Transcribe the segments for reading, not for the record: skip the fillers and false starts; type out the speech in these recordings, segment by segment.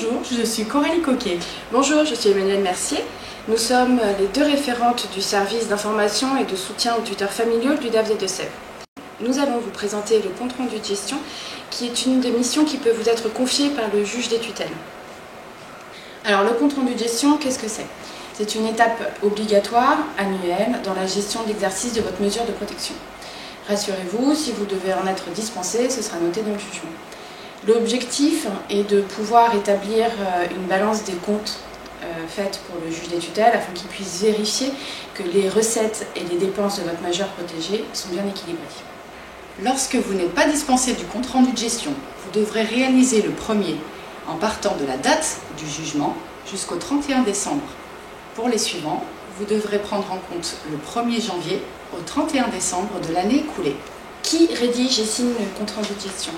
Bonjour, je suis Coralie Coquet. Bonjour, je suis Emmanuelle Mercier. Nous sommes les deux référentes du service d'information et de soutien aux tuteurs familiaux de l'UDAF des Deux-Sèvres. Nous allons vous présenter le compte rendu de gestion, qui est une des missions qui peut vous être confiée par le juge des tutelles. Alors, le compte rendu de gestion, qu'est-ce que c'est? C'est une étape obligatoire, annuelle, dans la gestion de l'exercice de votre mesure de protection. Rassurez-vous, si vous devez en être dispensé, ce sera noté dans le jugement. L'objectif est de pouvoir établir une balance des comptes faite pour le juge des tutelles afin qu'il puisse vérifier que les recettes et les dépenses de votre majeur protégé sont bien équilibrées. Lorsque vous n'êtes pas dispensé du compte rendu de gestion, vous devrez réaliser le premier en partant de la date du jugement jusqu'au 31 décembre. Pour les suivants, vous devrez prendre en compte le 1er janvier au 31 décembre de l'année écoulée. Qui rédige et signe le compte rendu de gestion?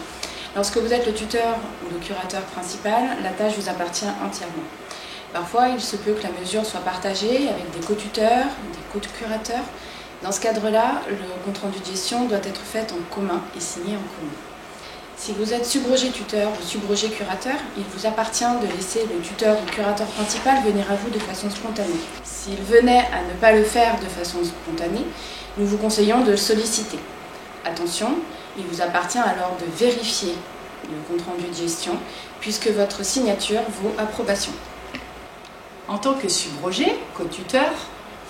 Lorsque vous êtes le tuteur ou le curateur principal, la tâche vous appartient entièrement. Parfois, il se peut que la mesure soit partagée avec des co-tuteurs, des co-curateurs. Dans ce cadre-là, le compte rendu de gestion doit être fait en commun et signé en commun. Si vous êtes subrogé tuteur ou subrogé curateur, il vous appartient de laisser le tuteur ou curateur principal venir à vous de façon spontanée. S'il venait à ne pas le faire de façon spontanée, nous vous conseillons de le solliciter. Attention, il vous appartient alors de vérifier le compte rendu de gestion puisque votre signature vaut approbation. En tant que subrogé, co-tuteur,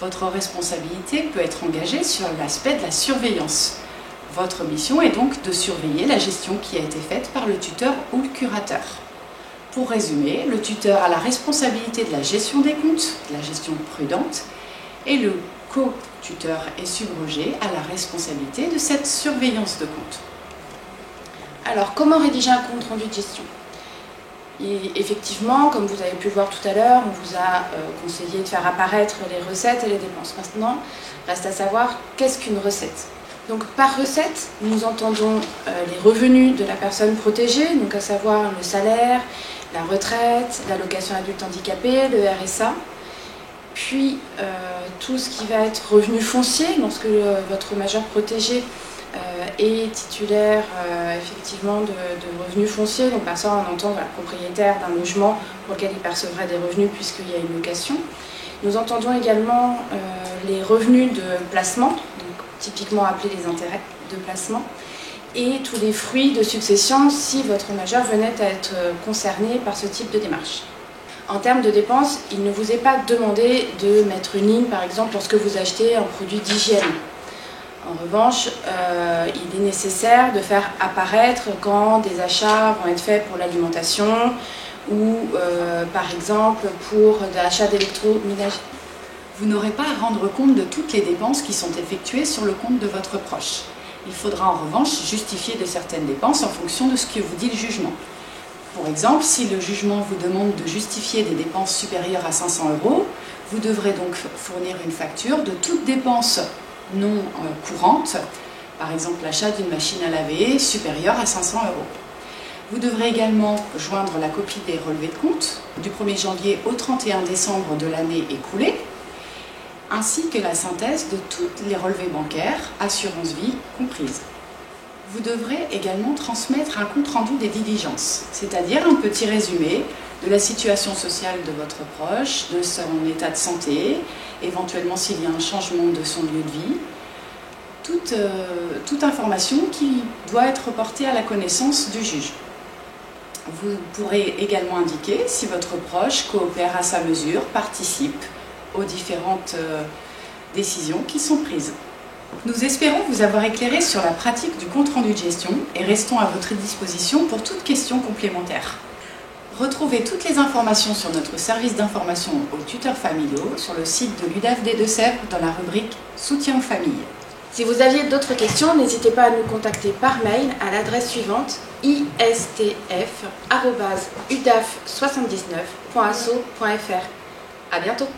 votre responsabilité peut être engagée sur l'aspect de la surveillance. Votre mission est donc de surveiller la gestion qui a été faite par le tuteur ou le curateur. Pour résumer, le tuteur a la responsabilité de la gestion des comptes, de la gestion prudente, et le co-tuteur et subrogé a la responsabilité de cette surveillance de compte. Alors, comment rédiger un compte rendu de gestion? Et effectivement, comme vous avez pu le voir tout à l'heure, on vous a conseillé de faire apparaître les recettes et les dépenses. Maintenant, reste à savoir qu'est-ce qu'une recette. Donc par recette, nous entendons les revenus de la personne protégée, donc à savoir le salaire, la retraite, l'allocation adulte handicapé, le RSA, puis tout ce qui va être revenu foncier, lorsque votre majeur protégé est titulaire effectivement de revenus fonciers, donc par ça on entend propriétaire d'un logement pour lequel il percevrait des revenus puisqu'il y a une location. Nous entendons également les revenus de placement, donc typiquement appelés les intérêts de placement, et tous les fruits de succession si votre majeur venait à être concerné par ce type de démarche. En termes de dépenses, il ne vous est pas demandé de mettre une ligne par exemple lorsque vous achetez un produit d'hygiène. En revanche, il est nécessaire de faire apparaître quand des achats vont être faits pour l'alimentation ou par exemple pour l'achat d'électroménager. Vous n'aurez pas à rendre compte de toutes les dépenses qui sont effectuées sur le compte de votre proche. Il faudra en revanche justifier de certaines dépenses en fonction de ce que vous dit le jugement. Pour exemple, si le jugement vous demande de justifier des dépenses supérieures à 500 €, vous devrez donc fournir une facture de toutes dépenses non courantes, par exemple l'achat d'une machine à laver supérieure à 500 €. Vous devrez également joindre la copie des relevés de compte du 1er janvier au 31 décembre de l'année écoulée, ainsi que la synthèse de tous les relevés bancaires, assurance vie comprises. Vous devrez également transmettre un compte rendu des diligences, c'est-à-dire un petit résumé de la situation sociale de votre proche, de son état de santé, éventuellement s'il y a un changement de son lieu de vie, toute information qui doit être reportée à la connaissance du juge. Vous pourrez également indiquer si votre proche coopère à sa mesure, participe aux différentes décisions qui sont prises. Nous espérons vous avoir éclairé sur la pratique du compte rendu de gestion et restons à votre disposition pour toute question complémentaire. Retrouvez toutes les informations sur notre service d'information aux tuteurs familiaux sur le site de l'UDAF des Deux-Sèvres dans la rubrique Soutien aux familles. Si vous aviez d'autres questions, n'hésitez pas à nous contacter par mail à l'adresse suivante istf@udaf79.asso.fr. À bientôt.